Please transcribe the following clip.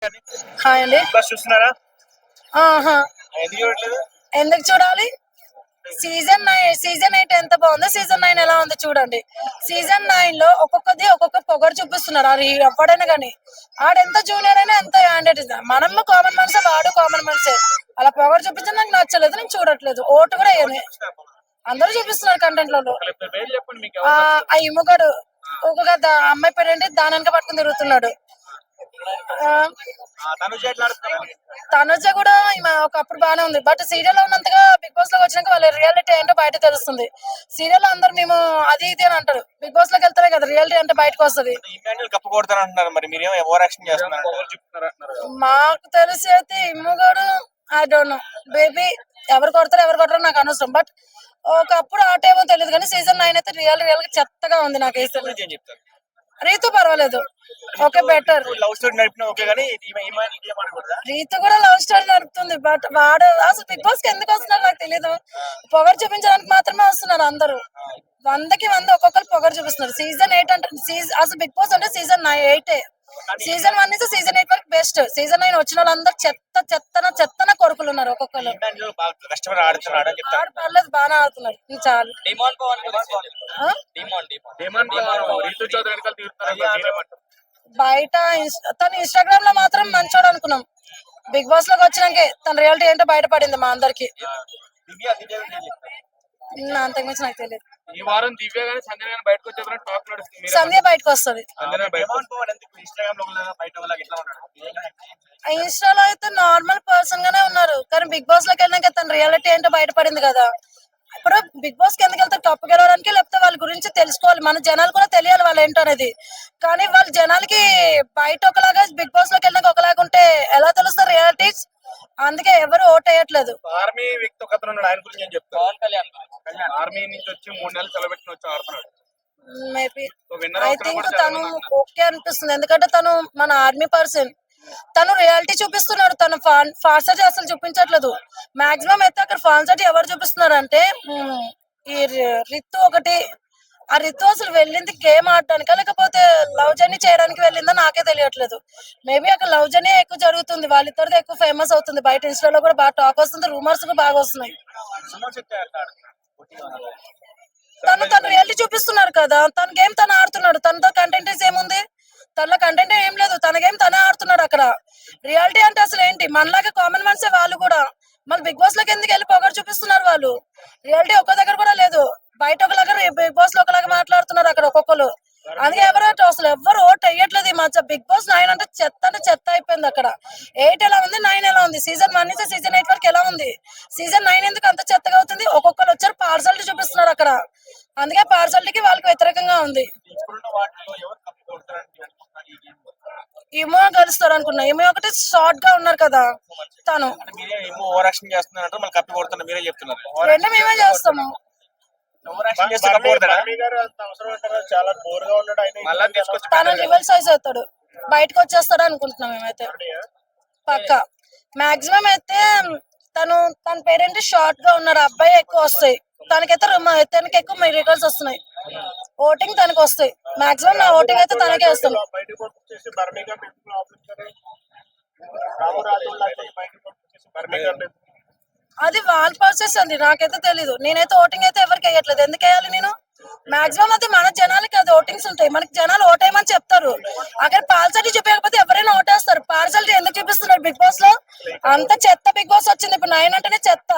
Hi అండి. Big boss చూస్తున్నారా? ఆహా! ఎందుకు చూడట్లేదు? ఎందుకు చూడాలి? సీజన్ 8 ఎంత బాగుందో సీజన్ 9 ఎలా ఉందో చూడండి. సీజన్ 9 లో ఒక్కొక్క పొగరు చూపిస్తున్నారు. అది ఎవ్వడైనా గానీ ఆడెంత జూనియర్ అయినా ఎంత హ్యాండెడ్ మనము కామన్ మనిషే, వాడు కామన్ మనిషే. అలా పొగరు చూపించడం నాకు నచ్చలేదు. నేను చూడట్లేదు. ఓటు కూడా ఏమి అందరూ చూపిస్తున్నారు కంటెంట్ లలో. పేరు చెప్పండి మీకు ఆ ఎవరు నచ్చారు? ఆ ఇమ్ముగాడు అమ్మాయి పేరేంటి దానంక పట్టుకుని తిరుగుతున్నాడు. ఆ, తనుజ ఎట్లా ఆడుతున్నారు? తనుజ కూడా ఈమె ఒకప్పుడు బానే ఉంది. బట్ సీరియల్ లో ఉన్నంతగా బిగ్ బాస్ లోకి వచ్చినాక వాళ్ళ రియాలిటీ ఏంటో బయట తెలుస్తుంది. సీరియల్ లో అందరు మేము అది ఇది అని అంటారు. బిగ్ బాస్ లోకి వెళ్తారే కదా రియాలిటీ అంటే బయటకు వస్తుంది. ఇమాన్యుల్ కప్పు కొడతారు అంటున్నారు. మరి మీరేమో ఓవర్ యాక్షన్ చేస్తున్నారు. మాకు తెలిసి అయితే ఇమ్ముగాడు ఐ డోంట్ నో బేబీ ఎవరు కొడతారో నాకు అనవసరం. బట్ ఒకప్పుడు ఆ టైమో తెలియదు కానీ సీజన్ 9 అయితే రియల్ గా చెత్తగా ఉంది నాకు వేస్తే. ఏం చెప్తారు? రీతు పర్వాలేదు, ఓకే బెటర్. లవ్ స్టోరీ నడిపిన ఓకే కానీ ఇమాన్యుల్ ఏం ఆడకూడదా? రీతు కూడా లవ్ స్టోరీ నడుపుతుంది. బట్ వాడు అసలు బిగ్ బాస్ కి ఎందుకు వస్తున్నారు నాకు తెలీదు. పొగరు చూపించడానికి మాత్రమే వస్తున్నారు అందరూ. 100కి 100 ఒక్కొక్కరు పొగరు చూపిస్తున్నారు. సీజన్ 8 అంటే అసలు బిగ్ బాస్ అంటే సీజన్ 8. సీజన్ 1 నుంచి సీజన్ 8 వరకు బెస్ట్. సీజన్ 9 వచ్చిన వాళ్ళందరూ చెత్తన కొడుకులు ఉన్నారు ఒక్కొక్కరు. ఇమాన్యుల్ బాగా కష్టపడి ఆడుతున్నాడు అని చెప్తారు. ఆడు పర్లేదు బాగానే ఆడుతున్నారు. ఇది చాలు. ఆ? రీతు చౌదరి వెనకాల తిరుగుతున్నారు. బయట తను ఇన్స్టాగ్రామ్ లో మాత్రం మంచోడు అనుకున్నాం. బిగ్ బాస్ లోకి వచ్చినాకే తన రియాలిటీ ఏంటో బయటపడింది మా అందరికి. అంతకుమించి నాకు తెలియదు. ఈ వారం దివ్య గానీ సంధ్య గానీ బయటకు వచ్చేదని టాక్ నడుస్తుంది. సంధ్య బయటకు వస్తుంది. ఇన్స్టాలో అయితే నార్మల్ పర్సన్ గానే ఉన్నారు. కానీ బిగ్ బాస్ లోకి వెళ్ళినాక తన రియాలిటీ ఏంటో బయటపడింది కదా. ఇప్పుడు బిగ్ బాస్ కి ఎందుకు వెళ్తారు? కప్పు గెలవడానికి, లేకపోతే వాళ్ళ గురించి తెలుసుకోవాలి. మన జనాలు కూడా తెలియాలి వాళ్ళు ఏంటో అనేది. కానీ వాళ్ళ జనాలకి బయట ఒకలాగా, బిగ్ బాస్ లోకి వెళ్ళినాక ఒకలాగా ఉంటే ఎలా తెలుస్తారు రియాలిటీస్? అందుకే ఎవరు ఓట్ వేయట్లేదు. ఆర్మీ వ్యక్తి ఒక అతను ఉన్నాడు. ఆయన గురించి ఏం చెప్తారు? పవన్ కళ్యాణ్ ఆర్మీ నుంచి వచ్చి 3 నెలలు సెలబెట్టుకుని వచ్చి ఆడుతున్నాడు. మేబీ విన్నర్ ఐ అవుతున్నా థింక్ కూడా తను ఓకే అనిపిస్తుంది. ఎందుకంటే తను మన ఆర్మీ పర్సన్. తను రియాలిటీ చూపిస్తున్నాడు. తను ఫార్సటీ అసలు చూపించట్లేదు. మాక్సిమం అయితే అక్కడ ఫార్సటీ ఎవరు చూపిస్తున్నారు అంటే ఈ రితు ఒకటి. ఆ రితు అసలు వెళ్ళింది గేమ్ ఆడటానికా, లేకపోతే లవ్ జర్నీ చేయడానికి వెళ్ళిందా నాకే తెలియట్లేదు. మేబీ అక్కడ లవ్ జర్నీ ఎక్కువ జరుగుతుంది. వాళ్ళిద్దరిది ఎక్కువ ఫేమస్ అవుతుంది. బయట ఇన్స్టాలో కూడా బాగా టాక్ వస్తుంది. రూమర్స్ కూడా బాగా వస్తున్నాయి. తను రియాలిటీ చూపిస్తున్నారు కదా. తన గేమ్ తను ఆడుతున్నాడు. తనతో కంటెంట్ ఏముంది? తనలో కంటెంట్ ఏం లేదు. తన గేమ్ తనే ఆడుతున్నాడు అక్కడ. రియాలిటీ అంటే అసలు ఏంటి? మనలాగా కామన్ మనిషే వాళ్ళు కూడా. మళ్ళీ బిగ్ బాస్ లోకి ఎందుకు వెళ్ళి పొగరు చూపిస్తున్నారు వాళ్ళు? రియాలిటీ ఒక్క దగ్గర కూడా లేదు. బయట ఒకలాగా, బిగ్ బాస్ లో ఒకలాగా మాట్లాడుతున్నారు అక్కడ ఒక్కొక్కరు. అందుకే అసలు ఎవరు ఓట్ వేయట్లేదు ఈ మధ్య. బిగ్ బాస్ 9 అంటే చెత్త అయిపోయింది అక్కడ. 8 ఎలా ఉంది, 9 ఎలా ఉంది? సీజన్ 1 నుంచి సీజన్ 8 వరకు ఎలా ఉంది? సీజన్ 9 ఎందుకు అంత చెత్తగా అవుతుంది? ఒక్కొక్కరు వచ్చారు పార్సాలిటీ చూపిస్తున్నారు అక్కడ. అందుకే పార్సాలిటీకి వాళ్ళకి వ్యతిరేకంగా ఉంది. ఏమో గెలుస్తారు అనుకున్నా. ఏమో ఒకటి షార్ట్ గా ఉన్నారు కదా తను. ఓవర్ యాక్షన్ చేస్తున్నారు. మళ్ళీ కప్పి కొడుతున్నారు. మీరే చెప్తున్నారు. రెండు మేమే చేస్తాము. తను రివల్ సైజ్ అవుతాడు. బయటకు వచ్చేస్తాడు అనుకుంటున్నాం మేమైతే పక్క. మాక్సిమం అయితే తన పేరేంటి షార్ట్ గా ఉన్నారు. అబ్బాయి ఎక్కువ వస్తాయి తనకైతే. తనకి ఎక్కువ రికార్డ్స్ వస్తున్నాయి. ఓటింగ్ తనకి వస్తాయి. మాక్సిమం నా ఓటింగ్ అయితే తనకే వస్తాను. అది వాళ్ళ ప్రాసెస్ అండి, నాకైతే తెలీదు. నేనైతే ఓటింగ్ అయితే ఎవరికి వేయట్లేదు. ఎందుకు వేయాలి నేను? మాక్సిమం అయితే మన జనాలకి అది ఓటింగ్స్ ఉంటాయి. మనకి జనాలు ఓటేయమని చెప్తారు. అక్కడ పార్సాలిటీ చూపించకపోతే ఎవరైనా ఓటేస్తారు. పార్సాలిటీ ఎందుకు చూపిస్తున్నారు బిగ్ బాస్ లో? అంత చెత్త బిగ్ బాస్ వచ్చింది ఇప్పుడు. 9 అంటేనే చెత్త.